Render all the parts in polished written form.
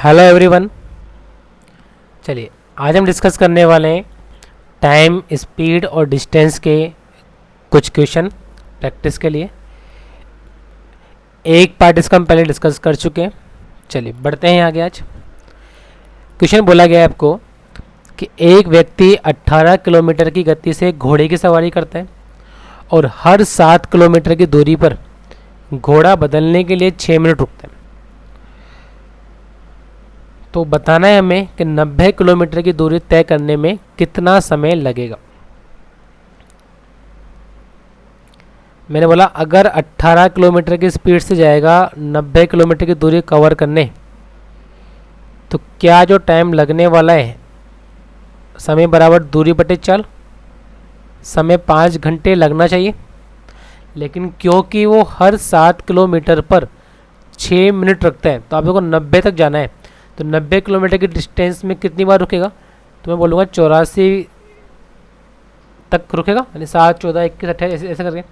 Hello everyone. चलिए आज हम डिस्कस करने वाले हैं टाइम, स्पीड और डिस्टेंस के कुछ क्वेश्चन प्रैक्टिस के लिए। एक पार्ट इसका हम पहले डिस्कस कर चुके हैं। चलिए बढ़ते हैं आगे। आज क्वेश्चन बोला गया है आपको कि एक व्यक्ति 18 किलोमीटर की गति से घोड़े की सवारी करता है और हर 7 किलोमीटर की दूरी पर घोड़ा बदलने के लिए 6 मिनट रुकता है। तो बताना है हमें कि 90 किलोमीटर की दूरी तय करने में कितना समय लगेगा। मैंने बोला अगर 18 किलोमीटर की स्पीड से जाएगा 90 किलोमीटर की दूरी कवर करने, तो क्या जो टाइम लगने वाला है समय बराबर दूरी बटे चाल, समय 5 घंटे लगना चाहिए। लेकिन क्योंकि वो हर 7 किलोमीटर पर 6 मिनट रखता है, तो आप लोगों को 90 तक जाना है, तो 90 किलोमीटर की डिस्टेंस में कितनी बार रुकेगा? तो मैं बोलूँगा 84 तक रुकेगा, यानी 7, 14, 21, 28 ऐसे करके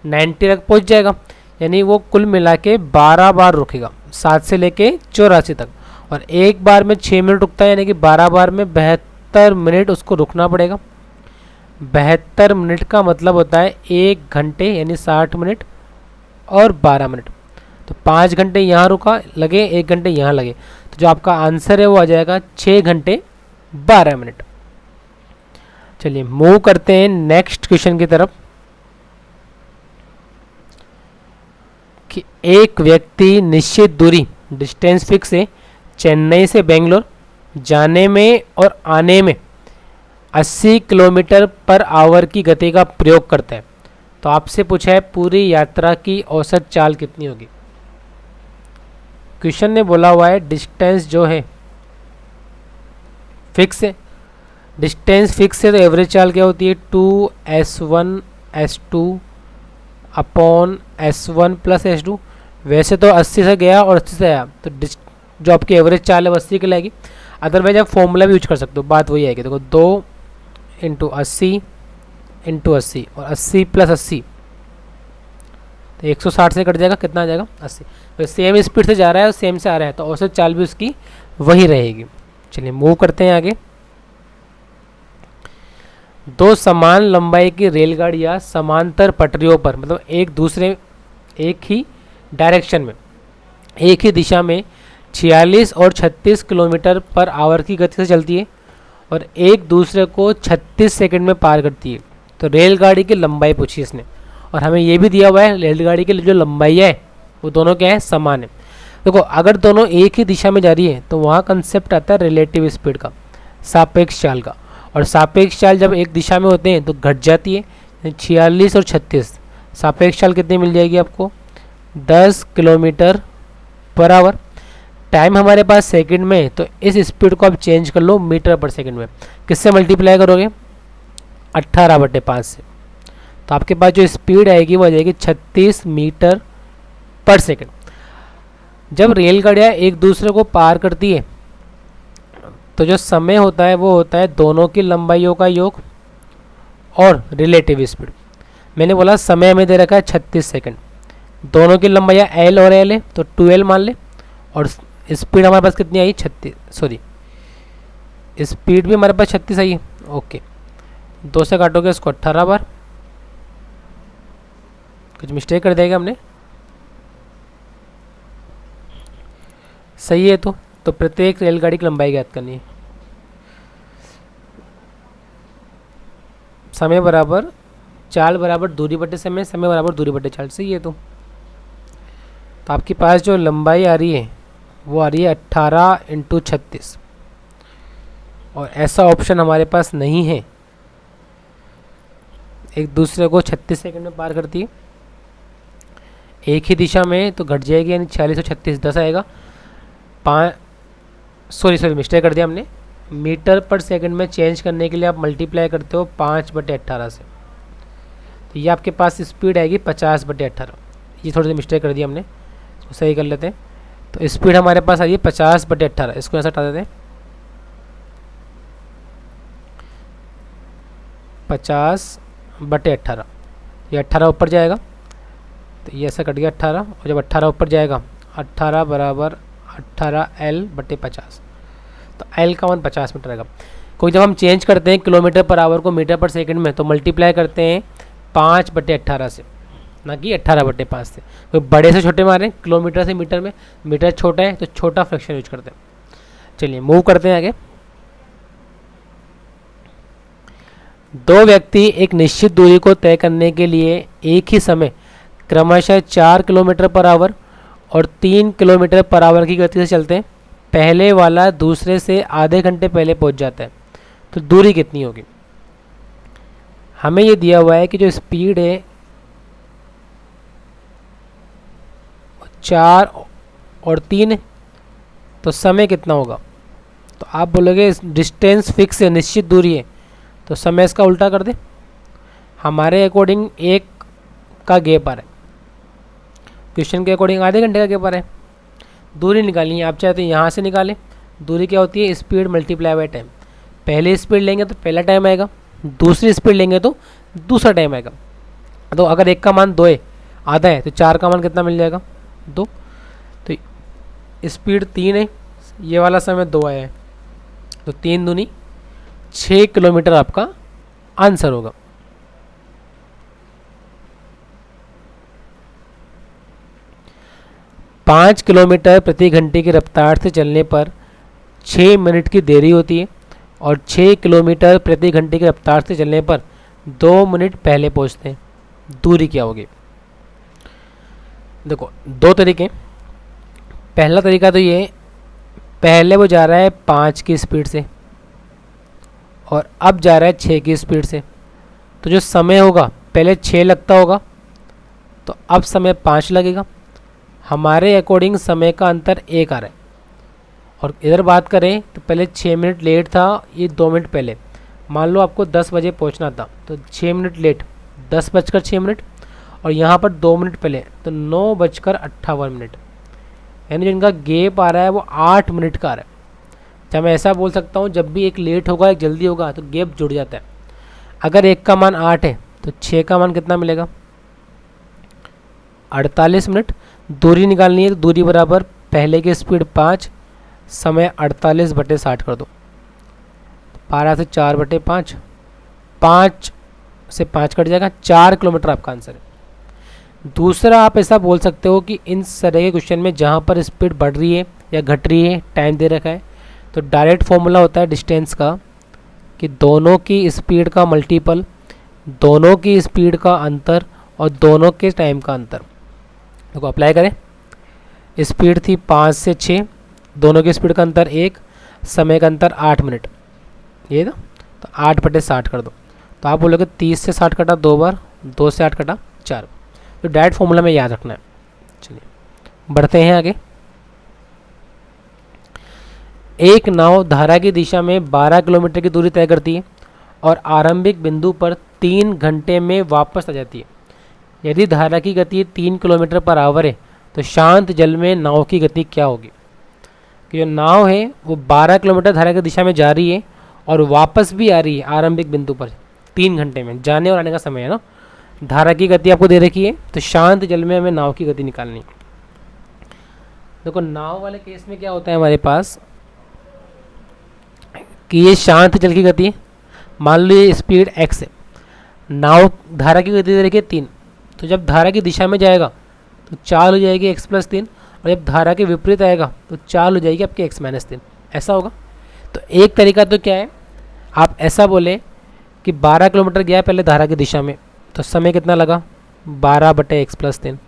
90 तक पहुंच जाएगा। यानी वो कुल मिला के 12 बार रुकेगा, 7 से लेके 84 तक। और एक बार में 6 मिनट रुकता है, यानी कि 12 बार में 72 मिनट उसको रुकना पड़ेगा। 72 मिनट का मतलब होता है 1 घंटे, यानी 60 मिनट और 12 मिनट। तो 5 घंटे यहाँ रुका लगे, 1 घंटे यहाँ लगे, तो जो आपका आंसर है वो आ जाएगा 6 घंटे 12 मिनट। चलिए मूव करते हैं नेक्स्ट क्वेश्चन की तरफ कि एक व्यक्ति निश्चित दूरी डिस्टेंस फिक्स से चेन्नई से बेंगलोर जाने में और आने में 80 किलोमीटर पर आवर की गति का प्रयोग करता है। तो आपसे पूछा है पूरी यात्रा की औसत चाल कितनी होगी। क्वेश्चन ने बोला हुआ है डिस्टेंस जो है फिक्स है, डिस्टेंस फिक्स है, तो एवरेज चाल क्या होती है 2s1 s2 upon s1 plus s2। वैसे तो 80 से गया और 80 से आया, तो जो आपकी एवरेज चाल है वो 80 की लाएगी। अदरवाइज आप फॉर्मूला भी यूज कर सकते हो, बात वही आएगी। देखो 2 इंटू 80 इंटू 80 और 80 प्लस 80, तो 160 से कट जाएगा, कितना आ जाएगा 80। तो सेम स्पीड से जा रहा है और सेम से आ रहा है, तो औसत चाल भी उसकी वही रहेगी। चलिए मूव करते हैं आगे। दो समान लंबाई की रेलगाड़ियाँ समांतर पटरियों पर, मतलब एक ही डायरेक्शन में, एक ही दिशा में 46 और 36 किलोमीटर पर आवर की गति से चलती है और एक दूसरे को 36 सेकंड में पार करती है। तो रेलगाड़ी की लंबाई पूछी इसने, और हमें ये भी दिया हुआ है रेलगाड़ी की जो लंबाई है वो दोनों क्या है, समान है। देखो अगर दोनों एक ही दिशा में जा रही है तो वहाँ कंसेप्ट आता है रिलेटिव स्पीड का, सापेक्ष चाल का। और सापेक्ष चाल जब एक दिशा में होते हैं तो घट जाती है, 46 और 36, सापेक्ष चाल कितनी मिल जाएगी आपको 10 किलोमीटर पर आवर। टाइम हमारे पास सेकंड में, तो इस स्पीड को आप चेंज कर लो मीटर पर सेकंड में। किससे मल्टीप्लाई करोगे 18/5 से, तो आपके पास जो स्पीड आएगी वो आ जाएगी 36 मीटर पर सेकंड। जब रेलगाड़ियाँ एक दूसरे को पार करती है तो जो समय होता है वो होता है दोनों की लंबाइयों का योग और रिलेटिव स्पीड। मैंने बोला समय हमें दे रखा है 36 सेकंड, दोनों की लंबाइयाँ L और L है, तो 2L मान ले। और स्पीड हमारे पास कितनी आई 36, सॉरी स्पीड भी हमारे पास 36 आई है। ओके, 2 से काटोगे इसको 18 बार, कुछ मिस्टेक कर देगा हमने, सही है। तो प्रत्येक रेलगाड़ी की लंबाई ज्ञात करनी है। समय बराबर चाल बराबर दूरी बटे समय, समय बराबर दूरी बटे चाल, सही है। तो आपके पास जो लंबाई आ रही है वो आ रही है 18 इंटू 36, और ऐसा ऑप्शन हमारे पास नहीं है एक दूसरे को 36 सेकंड में पार करती है एक ही दिशा में, तो घट जाएगी, यानी 46 और 36 10 आएगा। सॉरी मिस्टेक कर दिया हमने, मीटर पर सेकंड में चेंज करने के लिए आप मल्टीप्लाई करते हो 5/18 से, तो ये आपके पास स्पीड आएगी 50/18। ये थोड़ी सी मिस्टेक कर दी हमने, इसको सही कर लेते हैं। तो स्पीड हमारे पास आई है 50/18, इसको ऐसा हटा देते हैं 50/18। ये 18 ऊपर जाएगा, तो ये ऐसा कट गया 18, और जब 18 ऊपर जाएगा 18 बराबर 18L/50, तो L का मान 50 मीटर आएगा। कोई जब हम चेंज करते हैं किलोमीटर पर आवर को मीटर पर सेकंड में, तो मल्टीप्लाई करते हैं 5/18 से, ना कि 18/5 से। कोई बड़े से छोटे मारें किलोमीटर से मीटर में, मीटर छोटा है तो छोटा फ्रैक्शन यूज करते हैं। चलिए मूव करते हैं आगे। दो व्यक्ति एक निश्चित दूरी को तय करने के लिए एक ही समय क्रमशः 4 किलोमीटर पर आवर और 3 किलोमीटर पर आवर की गति से चलते हैं। पहले वाला दूसरे से आधे घंटे पहले पहुंच जाता है, तो दूरी कितनी होगी? हमें ये दिया हुआ है कि जो स्पीड है 4 और 3 है, तो समय कितना होगा? तो आप बोलोगे डिस्टेंस फिक्स है, निश्चित दूरी है, तो समय इसका उल्टा कर दे। हमारे अकॉर्डिंग एक का गैप आ रहा है, क्वेश्चन के अकॉर्डिंग आधे घंटे का गैप आ रहा है। दूरी निकालनी है, आप चाहते हैं यहाँ से निकालें। दूरी क्या होती है? Speed multiply by time. पहले स्पीड लेंगे तो पहला टाइम आएगा, दूसरी स्पीड लेंगे तो दूसरा टाइम आएगा। तो अगर एक का मान 2 है, आधा है, तो 4 का मान कितना मिल जाएगा? 2। तो स्पीड 3 है, ये वाला समय 2 आया है, तो 3 दूनी 6 किलोमीटर आपका आंसर होगा। पाँच किलोमीटर प्रति घंटे की रफ्तार से चलने पर 6 मिनट की देरी होती है और 6 किलोमीटर प्रति घंटे की रफ्तार से चलने पर 2 मिनट पहले पहुंचते हैं। दूरी क्या होगी? देखो दो तरीके। पहला तरीका तो ये, पहले वो जा रहा है 5 की स्पीड से और अब जा रहा है 6 की स्पीड से, तो जो समय होगा पहले 6 लगता होगा, तो अब समय 5 लगेगा। हमारे अकॉर्डिंग समय का अंतर 1 आ रहा है। और इधर बात करें तो पहले 6 मिनट लेट था, ये 2 मिनट पहले। मान लो आपको 10 बजे पहुंचना था, तो 6 मिनट लेट 10:06, और यहाँ पर 2 मिनट पहले, तो 9:58। यानी जिनका गैप आ रहा है वो 8 मिनट का आ रहा है। जब मैं ऐसा बोल सकता हूँ, जब भी एक लेट होगा एक जल्दी होगा तो गैप जुड़ जाता है। अगर एक का मान 8 है तो 6 का मान कितना मिलेगा? 48 मिनट। दूरी निकालनी है, तो दूरी बराबर पहले की स्पीड 5, समय 48/60 कर दो। 12 से 4/5, 5 से 5 कट जाएगा, 4 किलोमीटर आपका आंसर है। दूसरा आप ऐसा बोल सकते हो कि इन तरह के क्वेश्चन में जहाँ पर स्पीड बढ़ रही है या घट रही है, टाइम दे रखा है, तो डायरेक्ट फॉर्मूला होता है डिस्टेंस का कि दोनों की स्पीड का मल्टीपल, दोनों की स्पीड का अंतर और दोनों के टाइम का अंतर। देखो अप्लाई करें। स्पीड थी 5 से 6, दोनों की स्पीड का अंतर 1, समय का अंतर 8 मिनट, ये ना, तो 8/60 कर दो। तो आप बोलोगे 30 से 60 कटा 2 बार, 2 से 8 कटा 4। तो डायरेक्ट फॉर्मूला में याद रखना है। चलिए बढ़ते हैं आगे। एक नाव धारा की दिशा में 12 किलोमीटर की दूरी तय करती है और आरंभिक बिंदु पर 3 घंटे में वापस आ जाती है। यदि धारा की गति 3 किलोमीटर पर आवर है, तो शांत जल में नाव की गति क्या होगी? कि जो नाव है वो 12 किलोमीटर धारा की दिशा में जा रही है और वापस भी आ रही है आरंभिक बिंदु पर 3 घंटे में, जाने और आने का समय है ना। धारा की गति आपको दे रखी है, तो शांत जल में हमें नाव की गति निकालनी। देखो नाव वाले केस में क्या होता है हमारे पास कि ये शांत जल की गति है। मान लो ये स्पीड x है, नाव धारा की गति दे रखी है 3, तो जब धारा की दिशा में जाएगा तो चाल हो जाएगी x+3, और जब धारा के विपरीत आएगा तो चाल हो जाएगी आपकी x-3। ऐसा होगा। तो एक तरीका तो क्या है, आप ऐसा बोले कि 12 किलोमीटर गया पहले धारा की दिशा में, तो समय कितना लगा? 12/x+3।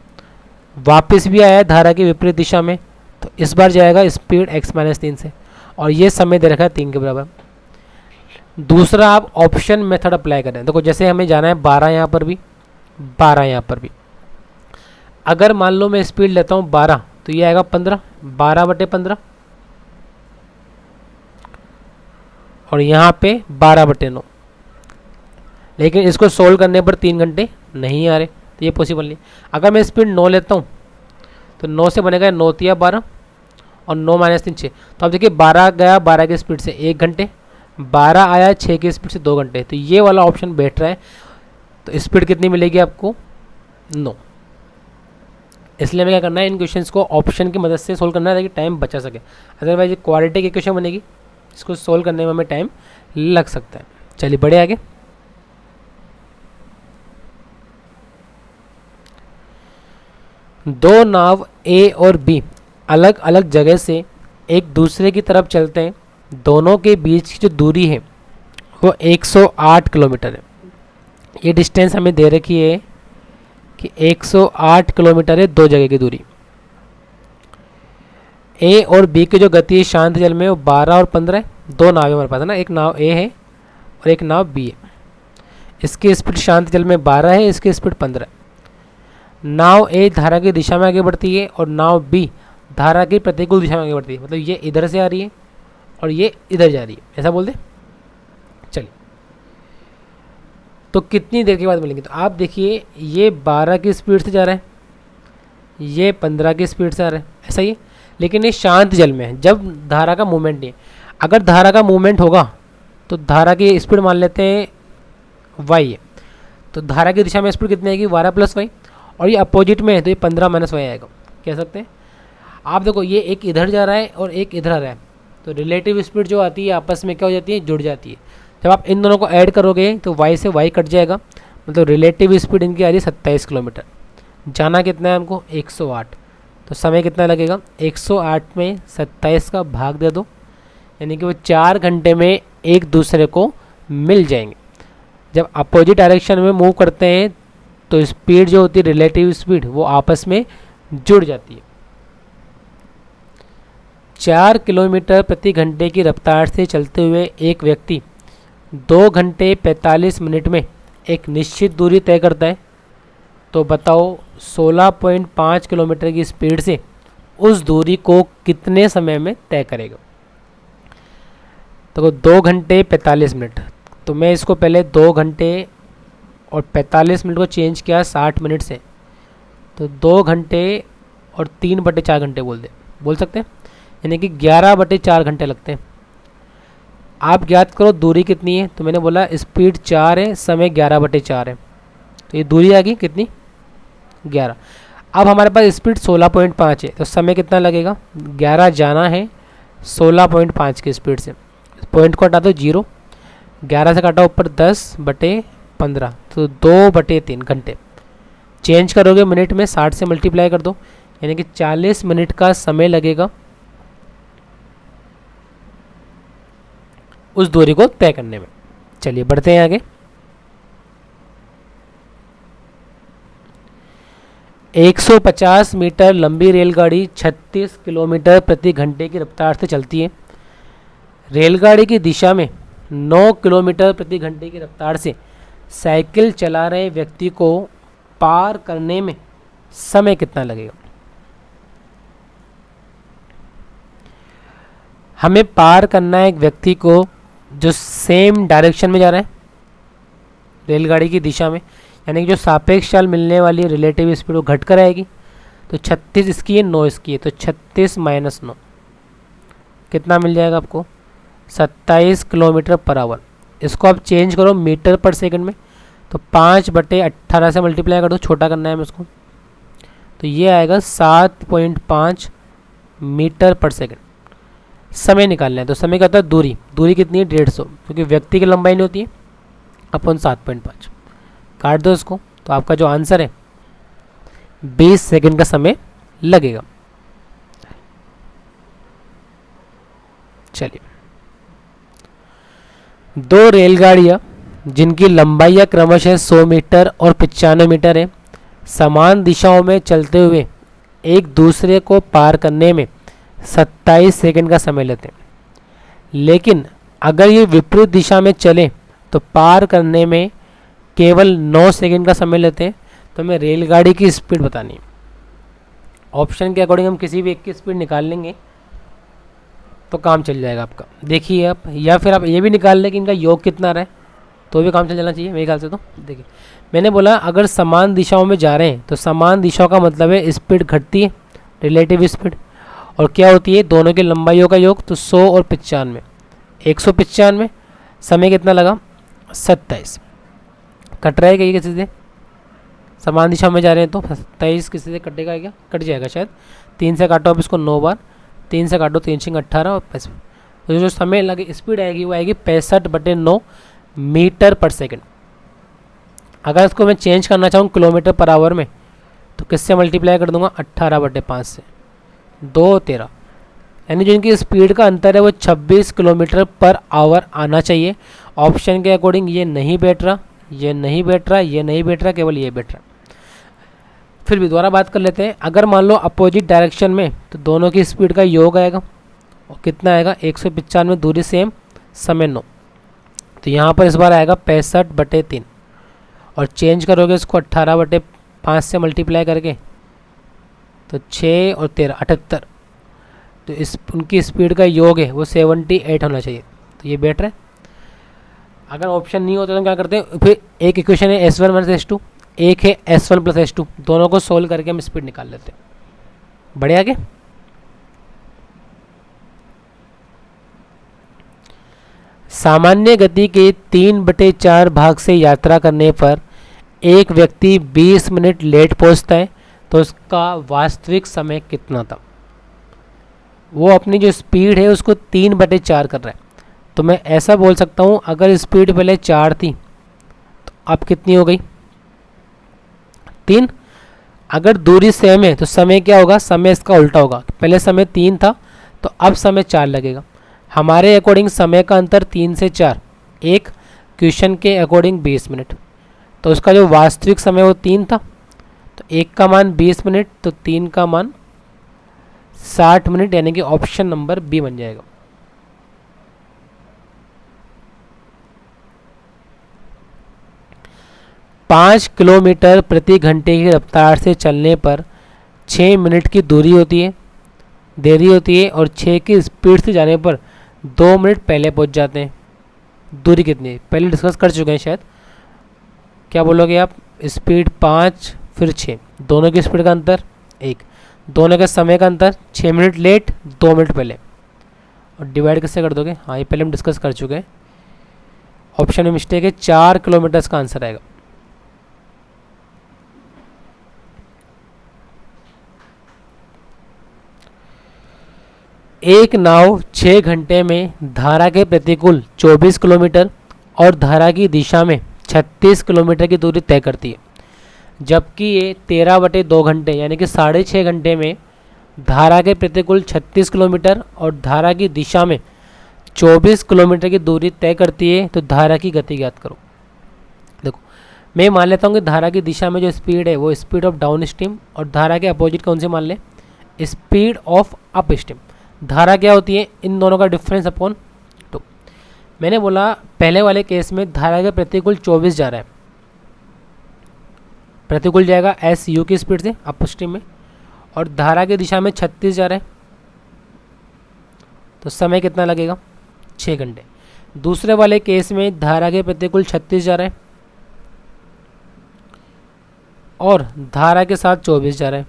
वापस भी आया धारा की विपरीत दिशा में, तो इस बार जाएगा स्पीड x-3 से, और ये समय दे रखा है 3 के बराबर। दूसरा आप ऑप्शन मेथड अप्लाई करें। देखो जैसे हमें जाना है 12 यहाँ पर भी, 12 यहाँ पर भी। अगर मान लो मैं स्पीड लेता हूँ 12, तो ये आएगा 15, 12/15, और यहाँ पे 12/9। लेकिन इसको सोल्व करने पर 3 घंटे नहीं आ रहे, तो ये पॉसिबल नहीं। अगर मैं स्पीड 9 लेता हूँ, तो 9 से बनेगा 9 तिया 12 और 9 - 3 6। तो अब देखिए 12 गया 12 की स्पीड से 1 घंटे, 12 आया 6 की स्पीड से 2 घंटे, तो ये वाला ऑप्शन बैठ रहा है। तो स्पीड कितनी मिलेगी आपको? 9। इसलिए हमें क्या करना है, इन क्वेश्चंस को ऑप्शन की मदद से सोल्व करना है ताकि टाइम बचा सके। अदरवाइज क्वाड्रेटिक इक्वेशन बनेगी, इसको सोल्व करने में हमें टाइम लग सकता है। चलिए बढ़े आगे। दो नाव ए और बी अलग अलग जगह से एक दूसरे की तरफ चलते हैं। दोनों के बीच की जो दूरी है वो 108 किलोमीटर है। ये डिस्टेंस हमें दे रखी है कि 108 किलोमीटर है दो जगह की दूरी। ए और बी की जो गति है शांत जल में वो 12 और 15 है। दो नावें हमारे पास है ना, एक नाव ए है और एक नाव बी है। इसकी स्पीड शांत जल में 12 है, इसकी स्पीड 15 है। नाव ए धारा की दिशा में आगे बढ़ती है और नाव बी धारा की प्रतिकूल दिशा में आगे बढ़ती है। मतलब ये इधर से आ रही है और ये इधर जा रही है, ऐसा बोल दे। चलिए, तो कितनी देर के बाद मिलेंगे? तो आप देखिए, ये 12 की स्पीड से जा रहा है, ये 15 की स्पीड से आ रहा है, ऐसा ही है। लेकिन ये शांत जल में है, जब धारा का मूवमेंट नहीं है। अगर धारा का मूवमेंट होगा तो धारा की स्पीड मान लेते हैं वाई है, तो धारा की दिशा में स्पीड कितनी आएगी? 12 + वाई। और ये अपोजिट में है तो ये 15 - वाई आएगा, कह सकते हैं। आप देखो, ये एक इधर जा रहा है और एक इधर आ रहा है, तो रिलेटिव स्पीड जो आती है आपस में क्या हो जाती है? जुड़ जाती है। जब आप इन दोनों को ऐड करोगे तो y से y कट जाएगा, मतलब रिलेटिव स्पीड इनकी आ रही है 27 किलोमीटर। जाना कितना है हमको? 108। तो समय कितना लगेगा? 108 में 27 का भाग दे दो, यानी कि वो 4 घंटे में एक दूसरे को मिल जाएंगे। जब अपोजिट डायरेक्शन में मूव करते हैं तो स्पीड जो होती है रिलेटिव स्पीड वो आपस में जुड़ जाती है। 4 किलोमीटर प्रति घंटे की रफ्तार से चलते हुए एक व्यक्ति 2 घंटे 45 मिनट में एक निश्चित दूरी तय करता है। तो बताओ 16.5 किलोमीटर की स्पीड से उस दूरी को कितने समय में तय करेगा? तो 2 घंटे 45 मिनट, तो मैं इसको पहले 2 घंटे और 45 मिनट को चेंज किया 60 मिनट से, तो 2 घंटे और 3/4 घंटे बोल सकते हैं, यानी कि 11/4 घंटे लगते हैं। आप ज्ञात करो दूरी कितनी है, तो मैंने बोला स्पीड 4 है, समय 11/4 है, तो ये दूरी आ गई कितनी? 11। अब हमारे पास स्पीड 16.5 है, तो समय कितना लगेगा? 11 जाना है 16.5 की स्पीड से, पॉइंट को हटा दो 0, 11 से काटा ऊपर 10/15, तो 2/3 घंटे। चेंज करोगे मिनट में, 60 से मल्टीप्लाई कर दो, यानी कि 40 मिनट का समय लगेगा उस दूरी को तय करने में। चलिए बढ़ते हैं आगे। 150 मीटर लंबी रेलगाड़ी 36 किलोमीटर प्रति घंटे की रफ्तार से चलती है। रेलगाड़ी की दिशा में 9 किलोमीटर प्रति घंटे की रफ्तार से साइकिल चला रहे व्यक्ति को पार करने में समय कितना लगेगा? हमें पार करना है एक व्यक्ति को जो सेम डायरेक्शन में जा रहा है रेलगाड़ी की दिशा में, यानी कि जो सापेक्ष चाल मिलने वाली रिलेटिव स्पीड वो घट कर आएगी। तो 36 इसकी है, 9 इसकी है, तो 36 - 9 कितना मिल जाएगा आपको? 27 किलोमीटर पर आवर। इसको आप चेंज करो मीटर पर सेकंड में, तो 5/18 से मल्टीप्लाई कर दो, छोटा करना है हमें इसको, तो ये आएगा 7.5 मीटर पर सेकंड। समय निकालना है, तो समय क्या होता है? दूरी कितनी है? 150, क्योंकि व्यक्ति की लंबाई नहीं होती है, अपन 7.5 काट दो इसको, तो आपका जो आंसर है 20 सेकंड का समय लगेगा। चलिए, 2 रेलगाड़ियां जिनकी लंबाई क्रमशः 100 मीटर और 95 मीटर है, समान दिशाओं में चलते हुए एक दूसरे को पार करने में 27 सेकंड का समय लेते हैं। लेकिन अगर ये विपरीत दिशा में चले तो पार करने में केवल 9 सेकंड का समय लेते हैं। तो हमें रेलगाड़ी की स्पीड बतानी है। ऑप्शन के अकॉर्डिंग हम किसी भी एक की स्पीड निकाल लेंगे तो काम चल जाएगा आपका। देखिए आप, या फिर आप ये भी निकाल लें कि इनका योग कितना रहा है, तो भी काम चल जाना चाहिए मेरे ख्याल से। तो देखिए, मैंने बोला अगर समान दिशाओं में जा रहे हैं तो समान दिशाओं का मतलब है स्पीड घटती है, रिलेटिव स्पीड, और क्या होती है? दोनों की लंबाइयों का योग। तो 100 और 95, 195। समय कितना लगा? 27। कट रहा है क्या ये किसी से? समान दिशा में जा रहे हैं तो 23 किसी से कटेगा क्या, कट जाएगा शायद। 3 से काटो आप इसको 9 बार, 3 से काटो 3 6 18 और 65। तो जो समय लगे स्पीड आएगी वो आएगी 65/9 मीटर पर सेकंड। अगर इसको मैं चेंज करना चाहूँ किलोमीटर पर आवर में तो किससे मल्टीप्लाई कर दूंगा, 18/5 से, 2 13, यानी जो इनकी स्पीड का अंतर है वो 26 किलोमीटर पर आवर आना चाहिए। ऑप्शन के अकॉर्डिंग ये नहीं बैठ रहा, ये नहीं बैठ रहा, ये नहीं बैठ रहा, केवल ये बैठ रहा। फिर भी दोबारा बात कर लेते हैं। अगर मान लो अपोजिट डायरेक्शन में तो दोनों की स्पीड का योग आएगा और कितना आएगा, 195, दूरी सेम, समय 9। तो यहाँ पर इस बार आएगा 65/3 और चेंज करोगे इसको 18/5 से मल्टीप्लाई करके तो 6 और 13 78। तो इस उनकी स्पीड का योग है वो 78 होना चाहिए। तो ये बैठ रहा है। अगर ऑप्शन नहीं होता तो क्या करते हैं, फिर एक इक्वेशन है S1 माइनस S2, एक है S1 प्लस S2, दोनों को सोल्व करके हम स्पीड निकाल लेते हैं। बढ़िया आगे। सामान्य गति के 3/4 भाग से यात्रा करने पर एक व्यक्ति 20 मिनट लेट पहुंचता है तो उसका वास्तविक समय कितना था। वो अपनी जो स्पीड है उसको 3/4 कर रहा है। तो मैं ऐसा बोल सकता हूँ, अगर स्पीड पहले 4 थी तो अब कितनी हो गई, 3। अगर दूरी सेम है तो समय क्या होगा, समय इसका उल्टा होगा। पहले समय 3 था तो अब समय 4 लगेगा। हमारे अकॉर्डिंग समय का अंतर 3 से 4, एक क्वेश्चन के अकॉर्डिंग 20 मिनट। तो उसका जो वास्तविक समय वो 3 था, तो एक का मान 20 मिनट तो 3 का मान 60 मिनट, यानी कि ऑप्शन नंबर बी बन जाएगा। पाँच किलोमीटर प्रति घंटे की रफ्तार से चलने पर 6 मिनट की देरी होती है और 6 की स्पीड से जाने पर 2 मिनट पहले पहुंच जाते हैं। दूरी कितनी है पहले डिस्कस कर चुके हैं शायद। क्या बोलोगे आप, स्पीड 5 फिर 6, दोनों की स्पीड का अंतर 1, दोनों के समय का अंतर 6 मिनट लेट 2 मिनट पहले, और डिवाइड किससे कर दोगे, हाँ ये पहले हम डिस्कस कर चुके हैं। ऑप्शन में मिस्टेक है, 4 किलोमीटर का आंसर आएगा। एक नाव 6 घंटे में धारा के प्रतिकूल 24 किलोमीटर और धारा की दिशा में 36 किलोमीटर की दूरी तय करती है, जबकि ये 13/2 घंटे यानी कि 6.5 घंटे में धारा के प्रतिकूल 36 किलोमीटर और धारा की दिशा में 24 किलोमीटर की दूरी तय करती है। तो धारा की गति ज्ञात करो। देखो मैं मान लेता हूँ कि धारा की दिशा में जो स्पीड है वो स्पीड ऑफ डाउन स्ट्रीम, और धारा के अपोजिट कौन से मान ले, स्पीड ऑफ अप स्ट्रीम। धारा क्या होती है, इन दोनों का डिफरेंस अपॉन 2। मैंने बोला पहले वाले केस में धारा के प्रतिकूल 24 जा रहा है, प्रतिकूल जाएगा SU की स्पीड से अप स्ट्रीम में, और धारा की दिशा में 36 जा रहा है, तो समय कितना लगेगा, 6 घंटे। दूसरे वाले केस में धारा के प्रतिकूल 36 जा रहा है और धारा के साथ 24 जा रहा है,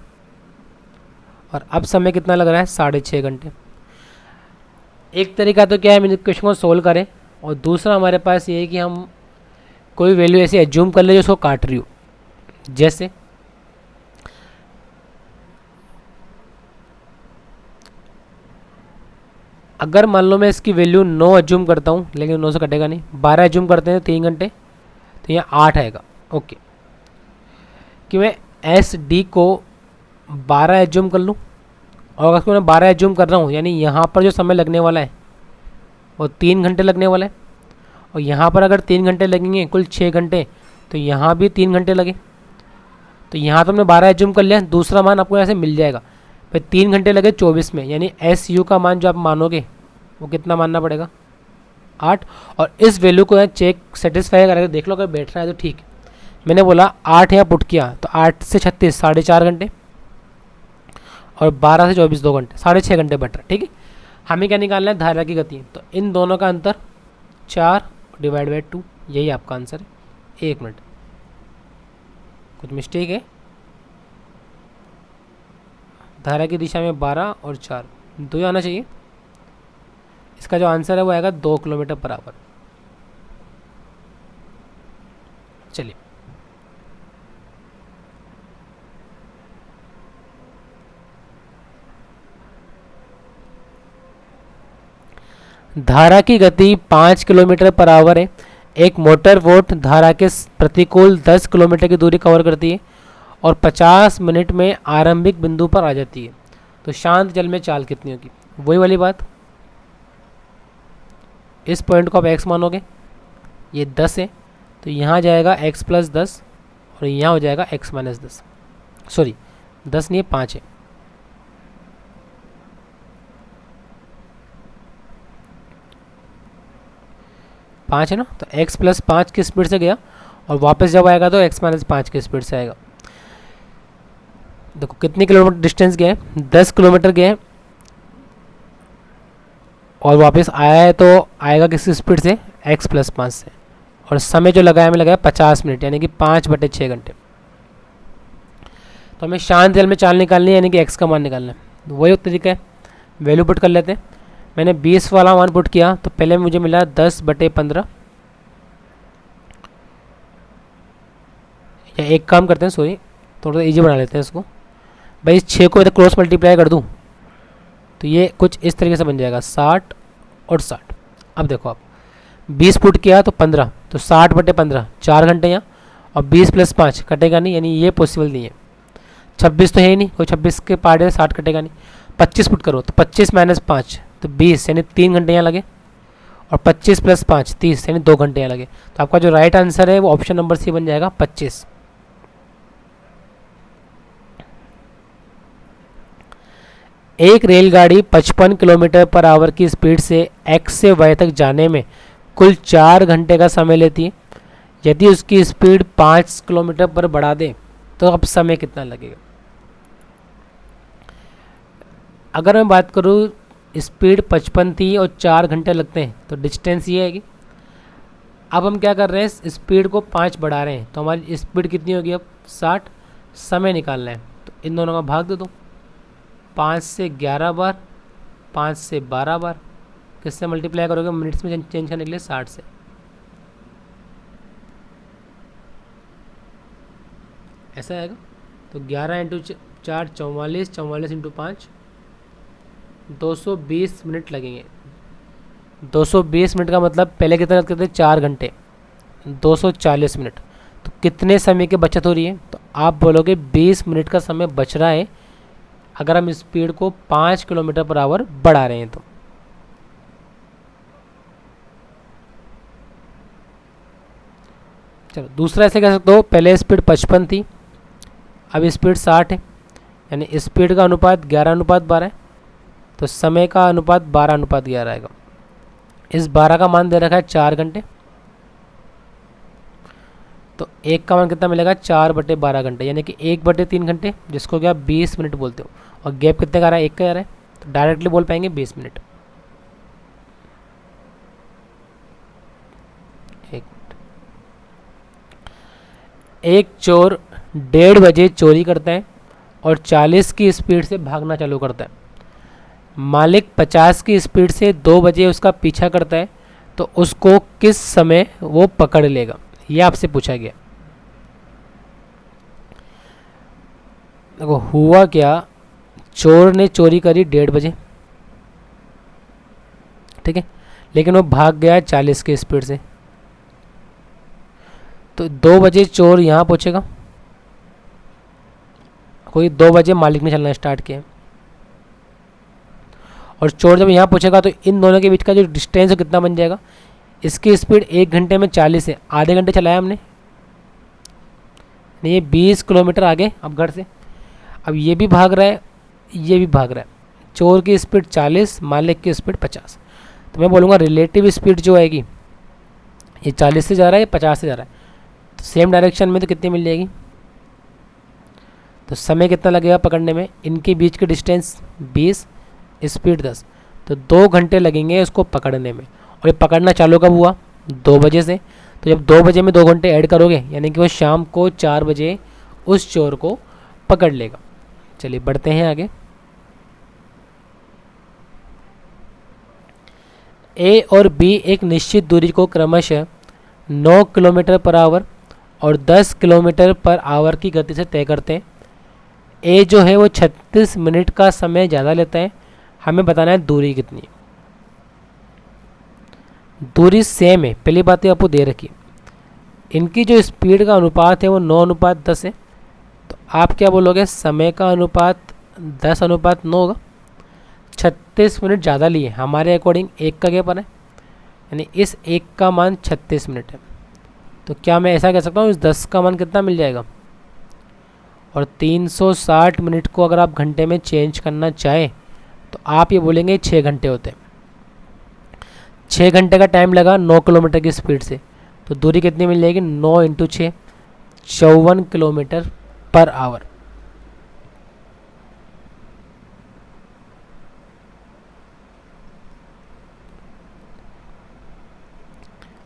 और अब समय कितना लग रहा है, 6.5 घंटे। एक तरीका तो क्या है, हम क्वेश्चन को सोल्व करें, और दूसरा हमारे पास ये है कि हम कोई वैल्यू ऐसे एज्यूम कर ले जो उसको काट रही हो। जैसे अगर मान लो मैं इसकी वैल्यू 9 एज्यूम करता हूँ, लेकिन 9 से कटेगा नहीं, 12 एज्यूम करते हैं 3 घंटे, तो यहाँ 8 आएगा। ओके, कि मैं SD को 12 एज्यूम कर लूँ, और अगर मैं 12 एज्यूम कर रहा हूँ यानी यहाँ पर जो समय लगने वाला है वो 3 घंटे लगने वाला है, और यहाँ पर अगर 3 घंटे लगेंगे कुल 6 घंटे, तो यहाँ भी 3 घंटे लगे। तो यहाँ तो हमने 12 एज्यूम कर लिया, दूसरा मान आपको ऐसे मिल जाएगा। फिर 3 घंटे लगे 24 में, यानी SU का मान जो आप मानोगे वो कितना मानना पड़ेगा, 8। और इस वैल्यू को चेक सेटिस्फाई करके देख लो, अगर बैठ रहा है तो ठीक। मैंने बोला 8 यहाँ पुट किया तो 8 से 36 4.5 घंटे, और 12 से 24 2 घंटे, 6.5 घंटे बैठ रहा है। ठीक है, हमें क्या निकालना है, धारा की गति। तो इन दोनों का अंतर 4 डिवाइड बाई 2, यही आपका आंसर है। 1 मिनट, कुछ मिस्टेक है, धारा की दिशा में 12 और 4 2 आना चाहिए। इसका जो आंसर है वो आएगा 2 किलोमीटर पर आवर। चलिए धारा की गति 5 किलोमीटर पर आवर है। एक मोटर बोट धारा के प्रतिकूल 10 किलोमीटर की दूरी कवर करती है और 50 मिनट में आरंभिक बिंदु पर आ जाती है। तो शांत जल में चाल कितनी होगी? वही वाली बात, इस पॉइंट को आप x मानोगे, ये 10 है तो यहाँ जाएगा x + 10 और यहाँ हो जाएगा x - 10, सॉरी 10 नहीं है 5 है। पाँच है ना, तो x + 5 की स्पीड से गया और वापस जब आएगा तो x - 5 की स्पीड से आएगा। देखो कितने किलोमीटर डिस्टेंस गया है, 10 किलोमीटर गया है और वापस आया है तो आएगा किस स्पीड से, x + 5 से। और समय जो लगाया हमें लगाया 50 मिनट, यानी कि 5/6 घंटे। तो हमें शांत जल में चाल निकालनी है, यानी कि x का मान निकालना है। वही तरीका है, वैल्यू पुट कर लेते हैं। मैंने 20 वाला मान पुट किया तो पहले मुझे मिला 10/15, या एक काम करते हैं, सॉरी थोड़ा सा ईजी बना लेते हैं इसको। भाई इस 6 को इधर क्रॉस मल्टीप्लाई कर दूं तो ये कुछ इस तरीके से बन जाएगा 60 और 60। अब देखो आप 20 पुट किया तो 15, तो 60/15 4 घंटे यहाँ, और 20 + 5 कटेगा नहीं, यानी ये पॉसिबल नहीं है। 26 तो है ही नहीं, कोई 26 के पार्ट है, 60 कटेगा नहीं। 25 पुट करो तो 25 - 5 तो 20, यानी 3 घंटे यहाँ लगे, और 25 + 5 30, यानी 2 घंटे यहाँ लगे। तो आपका जो राइट आंसर है वो ऑप्शन नंबर सी बन जाएगा 25। एक रेलगाड़ी 55 किलोमीटर पर आवर की स्पीड से x से y तक जाने में कुल 4 घंटे का समय लेती है। यदि उसकी स्पीड 5 किलोमीटर पर बढ़ा दे तो अब समय कितना लगेगा? अगर मैं बात करूँ स्पीड 55 थी और 4 घंटे लगते हैं तो डिस्टेंस ये है कि अब हम क्या कर रहे हैं, स्पीड को 5 बढ़ा रहे हैं, तो हमारी स्पीड कितनी होगी अब 60। समय निकालना है तो इन दोनों का भाग दे दो, 5 से 11 बार, 5 से 12 बार, किससे मल्टीप्लाई करोगे, मिनट्स में चेंज करने के लिए 60 से। ऐसा आएगा तो 11 × 4 44, 44 × 5 220 मिनट लगेंगे। 220 मिनट का मतलब पहले कितना लगते थे 4 घंटे, 240 मिनट। तो कितने समय की बचत हो रही है? तो आप बोलोगे 20 मिनट का समय बच रहा है अगर हम स्पीड को 5 किलोमीटर पर आवर बढ़ा रहे हैं तो। चलो दूसरा ऐसे कह सकते हो, पहले स्पीड 55 थी, अब स्पीड 60 है, यानी स्पीड का अनुपात 11:12 है, तो समय का अनुपात 12:11 आएगा। इस 12 का मान दे रखा है 4 घंटे, तो एक का मान कितना मिलेगा 4/12 घंटे, यानी कि 1/3 घंटे, जिसको क्या 20 मिनट बोलते हो। और गैप कितने का आ रहा है, 1 का आ रहा है, तो डायरेक्टली बोल पाएंगे 20 मिनट। एक चोर 1:30 बजे चोरी करता है और 40 की स्पीड से भागना चालू करता है। मालिक 50 की स्पीड से 2 बजे उसका पीछा करता है, तो उसको किस समय वो पकड़ लेगा, ये आपसे पूछा गया। देखो हुआ क्या, चोर ने चोरी करी 1:30 बजे, ठीक है, लेकिन वो भाग गया 40 की स्पीड से, तो 2 बजे चोर यहाँ पहुँचेगा, कोई 2 बजे मालिक ने चलना स्टार्ट किया, और चोर जब यहाँ पहुँचेगा तो इन दोनों के बीच का जो डिस्टेंस है कितना बन जाएगा। इसकी स्पीड 1 घंटे में 40 है, आधे घंटे चलाया हमने, ये 20 किलोमीटर आगे अब घर से। अब ये भी भाग रहा है, ये भी भाग रहा है, चोर की स्पीड 40, मालिक की स्पीड 50। तो मैं बोलूँगा रिलेटिव स्पीड जो आएगी, ये 40 से जा रहा है, ये 50 से जा रहा है, तो सेम डायरेक्शन में तो कितनी मिल जाएगी। तो समय कितना लगेगा पकड़ने में, इनके बीच के डिस्टेंस 20, स्पीड 10, तो 2 घंटे लगेंगे उसको पकड़ने में। और ये पकड़ना चालू कब हुआ, 2 बजे से, तो जब 2 बजे में 2 घंटे ऐड करोगे यानी कि वो शाम को 4 बजे उस चोर को पकड़ लेगा। चलिए बढ़ते हैं आगे। ए और बी एक निश्चित दूरी को क्रमशः 9 किलोमीटर पर आवर और 10 किलोमीटर पर आवर की गति से तय करते हैं। ए जो है वो 36 मिनट का समय ज़्यादा लेता है, हमें बताना है दूरी कितनी। दूरी सेम है, पहली बात है आपको दे रखी, इनकी जो स्पीड का अनुपात है वो 9:10 है। तो आप क्या बोलोगे, समय का अनुपात 10:9 होगा। 36 मिनट ज़्यादा लिए हमारे अकॉर्डिंग, एक का क्या है, यानी इस एक का मान 36 मिनट है। तो क्या मैं ऐसा कह सकता हूँ इस 10 का मान कितना मिल जाएगा। और 360 मिनट को अगर आप घंटे में चेंज करना चाहें तो आप ये बोलेंगे 6 घंटे होते हैं। 6 घंटे का टाइम लगा 9 किलोमीटर की स्पीड से, तो दूरी कितनी मिल जाएगी, 9 × 6 54 किलोमीटर पर आवर।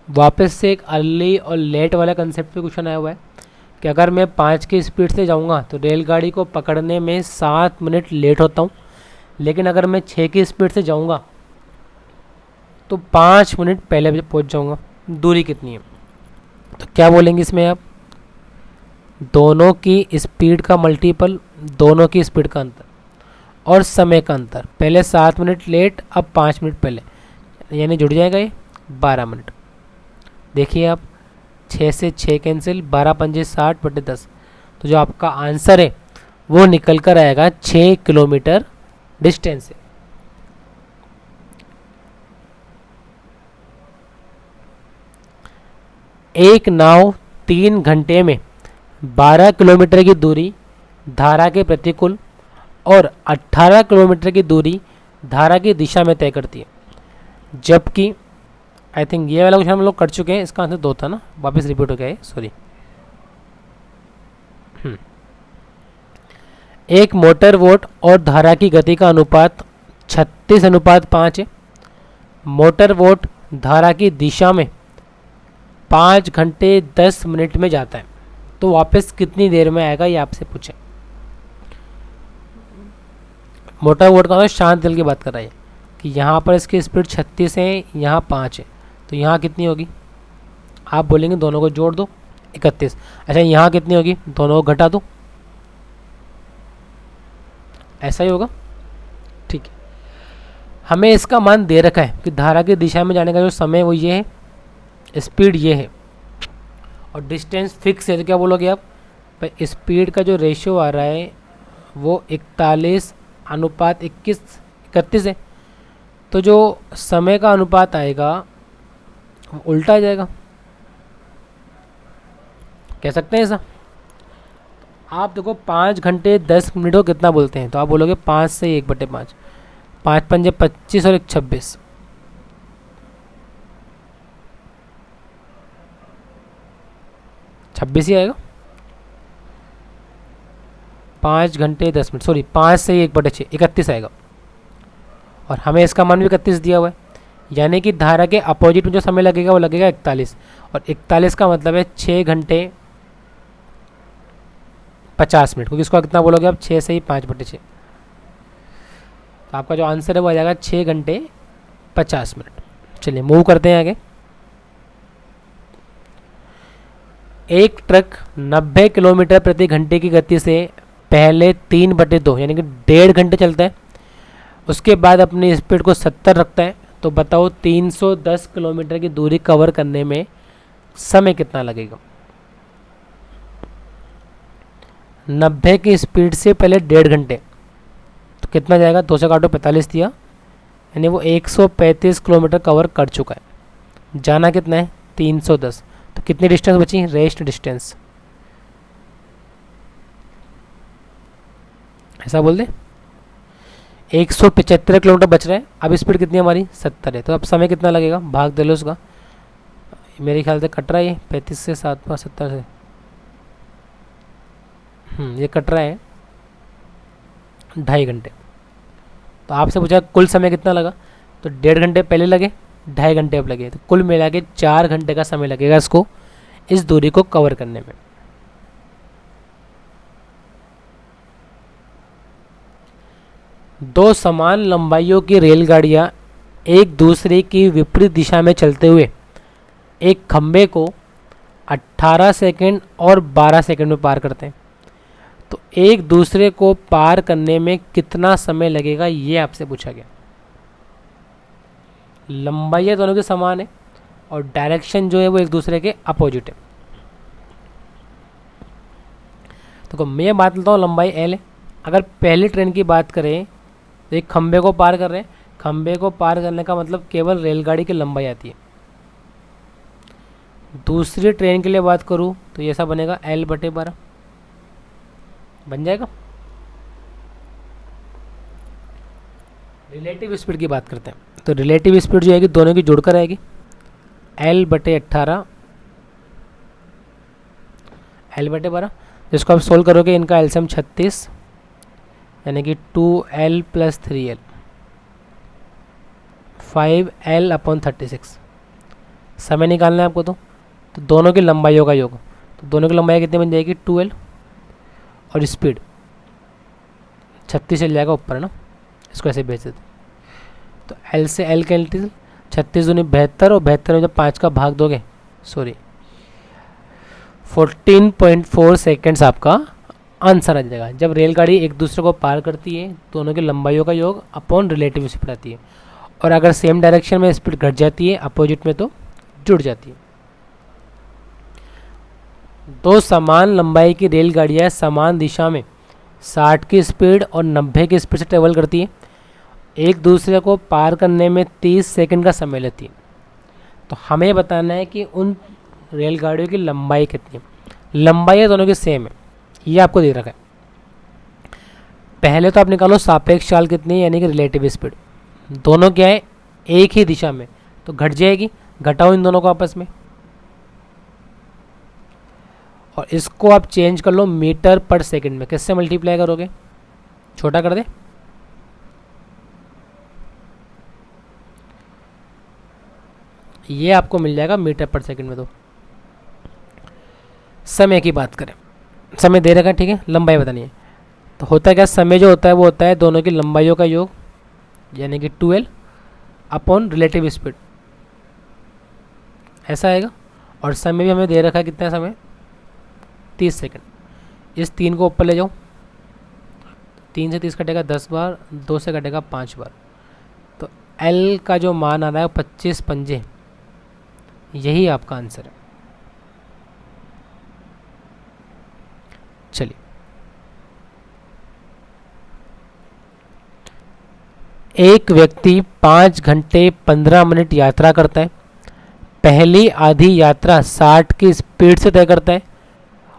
वापस से एक अर्ली और लेट वाला कंसेप्ट पे क्वेश्चन आया हुआ है कि अगर मैं 5 की स्पीड से जाऊंगा तो रेलगाड़ी को पकड़ने में 7 मिनट लेट होता हूँ, लेकिन अगर मैं 6 की स्पीड से जाऊंगा तो 5 मिनट पहले पहुंच जाऊंगा। दूरी कितनी है, तो क्या बोलेंगे इसमें आप, दोनों की स्पीड का मल्टीपल, दोनों की स्पीड का अंतर और समय का अंतर। पहले 7 मिनट लेट, अब 5 मिनट पहले, यानी जुड़ जाएगा ये 12 मिनट। देखिए आप, 6 से 6 कैंसिल, 12 पंजे 60/10। तो जो आपका आंसर है वो निकल कर आएगा 6 किलोमीटर डिस्टेंस है। एक नाव 3 घंटे में 12 किलोमीटर की दूरी धारा के प्रतिकूल और 18 किलोमीटर की दूरी धारा की दिशा में तय करती है, जबकि आई थिंक ये वाला क्वेश्चन हम लोग कर चुके हैं, इसका आंसर 2 था ना, वापस रिपीट हो गया है, सॉरी। एक मोटर बोट और धारा की गति का अनुपात 36:5 है। मोटर बोट धारा की दिशा में 5 घंटे 10 मिनट में जाता है, तो वापस कितनी देर में आएगा ये आपसे पूछे। मोटर बोट का शांत जल की बात कर रहा है कि यहाँ पर इसकी स्पीड 36 है, यहाँ 5 है, तो यहाँ कितनी होगी, आप बोलेंगे दोनों को जोड़ दो 31। अच्छा यहाँ कितनी होगी, दोनों को घटा दो, ऐसा ही होगा, ठीक है। हमें इसका मान दे रखा है कि धारा की दिशा में जाने का जो समय वो ये है, स्पीड ये है, और डिस्टेंस फिक्स है। तो क्या बोलोगे आप, भाई स्पीड का जो रेशियो आ रहा है वो 41:21 है, तो जो समय का अनुपात आएगा वो उल्टा आ जाएगा, कह सकते हैं ऐसा। आप देखो 5 घंटे 10 मिनट को कितना बोलते हैं, तो आप बोलोगे 5 से 1/5, 5 पंजे 25 और 1 26, 26 ही आएगा। 5 घंटे 10 मिनट, सॉरी 5 से 1/6 31 आएगा, और हमें इसका मान भी 31 दिया हुआ है, यानी कि धारा के अपोजिट में जो समय लगेगा वो लगेगा 41, और 41 का मतलब है 6 घंटे 50 मिनट, क्योंकि इसको कितना बोलोगे आप, 6 से ही 5/6, तो आपका जो आंसर है वो आ जाएगा 6 घंटे 50 मिनट। चलिए मूव करते हैं आगे। एक ट्रक 90 किलोमीटर प्रति घंटे की गति से पहले 3/2 यानी कि 1.5 घंटे चलता है, उसके बाद अपनी स्पीड को 70 रखता है, तो बताओ 310 किलोमीटर की दूरी कवर करने में समय कितना लगेगा। 90 की स्पीड से पहले 1.5 घंटे, तो कितना जाएगा, 2 से काटो 45 दिया, यानी वो 135 किलोमीटर कवर कर चुका है। जाना कितना है, 310, तो कितनी डिस्टेंस बची, रेस्ट डिस्टेंस, ऐसा बोल दे। 175 किलोमीटर बच रहा है, अब स्पीड कितनी है हमारी, 70 है, तो अब समय कितना लगेगा, भाग दे लो उसका, मेरे ख्याल से कट रहा है ये 35 से 7 70 से, ये कट रहा है 2.5 घंटे। तो आपसे पूछा कुल समय कितना लगा, तो 1.5 घंटे पहले लगे, 2.5 घंटे अब लगे, तो कुल मिला के 4 घंटे का समय लगेगा इसको इस दूरी को कवर करने में। दो समान लंबाइयों की रेलगाड़ियां एक दूसरे की विपरीत दिशा में चलते हुए एक खंबे को 18 सेकंड और 12 सेकंड में पार करते हैं, तो एक दूसरे को पार करने में कितना समय लगेगा, ये आपसे पूछा गया। लंबाइयाँ दोनों की समान है, और डायरेक्शन जो है वो एक दूसरे के अपोजिट है। तो मैं बात लेता हूँ लंबाई एल है। अगर पहली ट्रेन की बात करें तो एक खंबे को पार कर रहे हैं, खंबे को पार करने का मतलब केवल रेलगाड़ी की लंबाई आती है। दूसरी ट्रेन के लिए बात करूँ तो ये ऐसा बनेगा L/12 बन जाएगा। रिलेटिव स्पीड की बात करते हैं तो रिलेटिव स्पीड जो आएगी दोनों की जोड़कर आएगी L/18 L/12, जिसको आप सोल्व करोगे इनका एलसीएम 36 यानी कि 2L + 3L 5L/36। समय निकालना है आपको तो दोनों की लंबाइयों का योग, तो दोनों की लंबाई कितनी बन जाएगी 2L और स्पीड 36 चल जाएगा ऊपर है ना, इसको ऐसे भेज देते। तो L से L कैंसिल, 36 दूनी 72 और 72 में जब 5 का भाग दोगे 14.4 सेकेंड्स आपका आंसर आ जाएगा। जब रेलगाड़ी एक दूसरे को पार करती है दोनों की लंबाइयों का योग अपॉन रिलेटिव स्पीड आती है, और अगर सेम डायरेक्शन में स्पीड घट जाती है अपोजिट में तो जुड़ जाती है। दो समान लंबाई की रेलगाड़ियाँ समान दिशा में 60 की स्पीड और 90 की स्पीड से ट्रेवल करती है, एक दूसरे को पार करने में 30 सेकंड का समय लेती है। तो हमें बताना है कि उन रेलगाड़ियों की लंबाई कितनी है। लंबाई दोनों की सेम है, ये आपको दे रखा है। पहले तो आप निकालो सापेक्ष चाल कितनी है यानी कि रिलेटिव स्पीड। दोनों क्या है एक ही दिशा में, तो घट जाएगी, घटाओ इन दोनों को आपस में और इसको आप चेंज कर लो मीटर पर सेकंड में। किससे मल्टीप्लाई करोगे, छोटा कर दे, ये आपको मिल जाएगा मीटर पर सेकंड में। तो समय की बात करें, समय दे रखा है ठीक है, लंबाई बतानी है। तो होता है क्या, समय जो होता है वो होता है दोनों की लंबाइयों का योग यानी कि 2L अपॉन रिलेटिव स्पीड, ऐसा आएगा। और समय भी हमें दे रखा है कितना समय 30 सेकंड। इस 3 को ऊपर ले जाओ, 3 से 30 कटेगा 10 बार, 2 से कटेगा 5 बार, तो L का जो मान आ रहा है 25 पंजे, यही आपका आंसर है। चलिए एक व्यक्ति 5 घंटे 15 मिनट यात्रा करता है। पहली आधी यात्रा 60 की स्पीड से तय करता है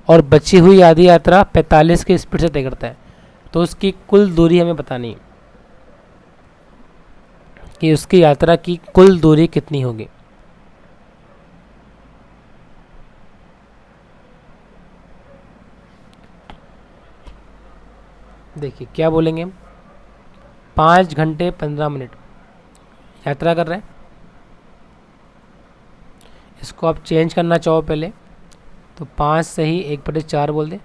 और बची हुई आधी यात्रा 45 की स्पीड से तय करता है। तो उसकी कुल दूरी हमें बतानी है कि उसकी यात्रा की कुल दूरी कितनी होगी। देखिए क्या बोलेंगे हम, 5 घंटे 15 मिनट यात्रा कर रहे हैं, इसको आप चेंज करना चाहो पहले तो 5 से ही 1/4 बोल दे,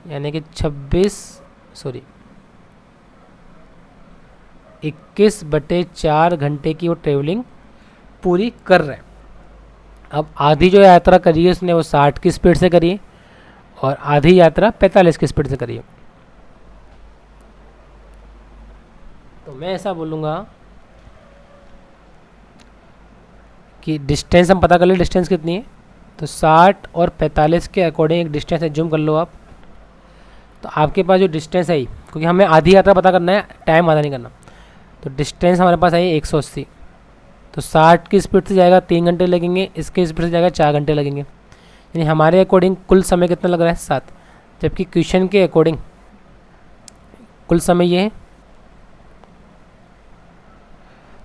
यानी कि 21/4 घंटे की वो ट्रेवलिंग पूरी कर रहे हैं। अब आधी जो यात्रा करी है उसने वो 60 की स्पीड से करी है और आधी यात्रा 45 की स्पीड से करी है। तो मैं ऐसा बोलूँगा कि डिस्टेंस हम पता कर ले, डिस्टेंस कितनी है, तो 60 और 45 के अकॉर्डिंग एक डिस्टेंस एज्यूम कर लो आप। तो आपके पास जो डिस्टेंस है, क्योंकि हमें आधी यात्रा पता करना है, टाइम आधा नहीं करना, तो डिस्टेंस हमारे पास आई 180। तो 60 की स्पीड से जाएगा 3 घंटे लगेंगे, इसके स्पीड से जाएगा 4 घंटे लगेंगे, यानी हमारे अकॉर्डिंग कुल समय कितना लग रहा है 7, जबकि क्वेश्चन के अकॉर्डिंग कुल समय ये है।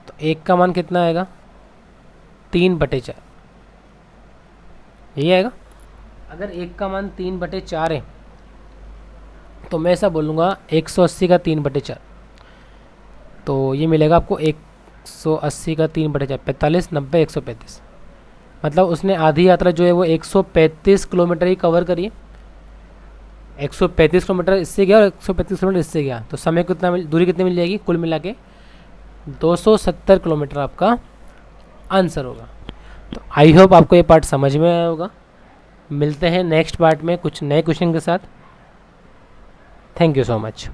तो एक का मान कितना आएगा 3/4, यही आएगा। अगर एक का मान 3/4 है तो मैं ऐसा बोलूँगा 180 का 3/4, तो ये मिलेगा आपको 180 का 3/4, 45, 90, 135। मतलब उसने आधी यात्रा जो है वो 135 किलोमीटर ही कवर करी है। 135 किलोमीटर इससे गया और 135 किलोमीटर इससे गया, तो समय कितना दूरी कितनी मिल जाएगी, कुल मिला के 270 किलोमीटर आपका आंसर होगा। तो आई होप आपको ये पार्ट समझ में आया होगा। मिलते हैं नेक्स्ट पार्ट में कुछ नए क्वेश्चन के साथ। Thank you so much.